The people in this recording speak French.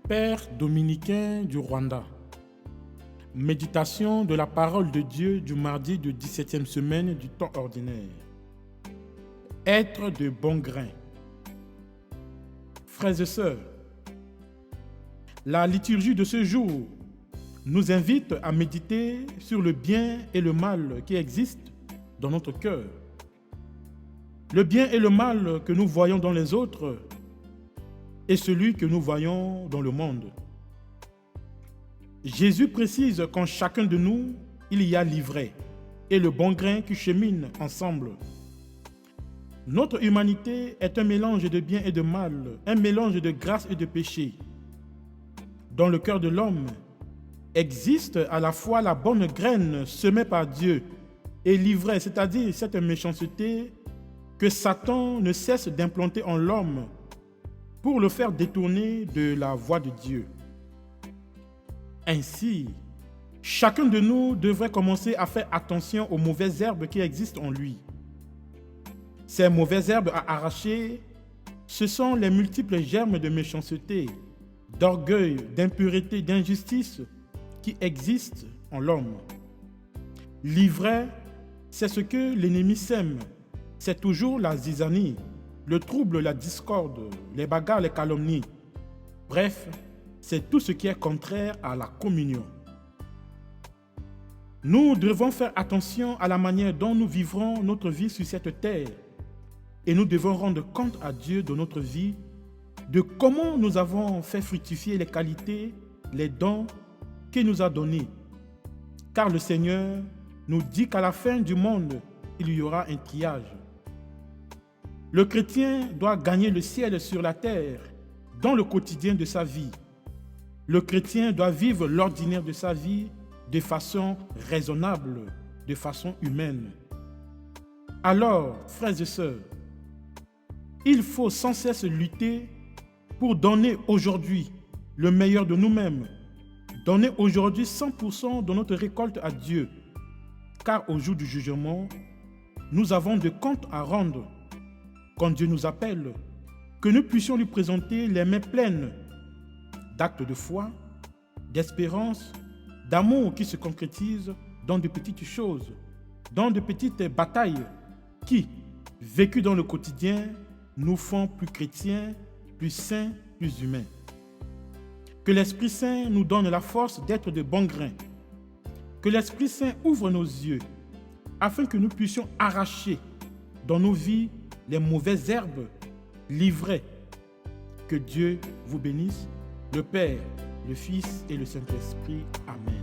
Père dominicain du Rwanda. Méditation de la parole de Dieu du mardi de 17e semaine du temps ordinaire. Être de bon grain. Frères et sœurs, la liturgie de ce jour nous invite à méditer sur le bien et le mal qui existent dans notre cœur. Le bien et le mal que nous voyons dans les autres et celui que nous voyons dans le monde. Jésus précise qu'en chacun de nous, il y a l'ivraie et le bon grain qui cheminent ensemble. Notre humanité est un mélange de bien et de mal, un mélange de grâce et de péché. Dans le cœur de l'homme existe à la fois la bonne graine semée par Dieu et l'ivraie, c'est-à-dire cette méchanceté que Satan ne cesse d'implanter en l'homme pour le faire détourner de la voie de Dieu. Ainsi, chacun de nous devrait commencer à faire attention aux mauvaises herbes qui existent en lui. Ces mauvaises herbes à arracher, ce sont les multiples germes de méchanceté, d'orgueil, d'impureté, d'injustice qui existent en l'homme. L'ivraie, c'est ce que l'ennemi sème, c'est toujours la zizanie, le trouble, la discorde, les bagarres, les calomnies. Bref, c'est tout ce qui est contraire à la communion. Nous devons faire attention à la manière dont nous vivrons notre vie sur cette terre et nous devons rendre compte à Dieu de notre vie, de comment nous avons fait fructifier les qualités, les dons qu'il nous a donnés. Car le Seigneur nous dit qu'à la fin du monde, il y aura un triage. Le chrétien doit gagner le ciel sur la terre, dans le quotidien de sa vie. Le chrétien doit vivre l'ordinaire de sa vie de façon raisonnable, de façon humaine. Alors, frères et sœurs, il faut sans cesse lutter pour donner aujourd'hui le meilleur de nous-mêmes, donner aujourd'hui 100% de notre récolte à Dieu, car au jour du jugement, nous avons des comptes à rendre. Quand Dieu nous appelle, que nous puissions lui présenter les mains pleines d'actes de foi, d'espérance, d'amour qui se concrétisent dans de petites choses, dans de petites batailles qui, vécues dans le quotidien, nous font plus chrétiens, plus saints, plus humains. Que l'Esprit Saint nous donne la force d'être de bons grains. Que l'Esprit Saint ouvre nos yeux afin que nous puissions arracher dans nos vies les mauvaises herbes, l'ivraie. Que Dieu vous bénisse, le Père, le Fils et le Saint-Esprit. Amen.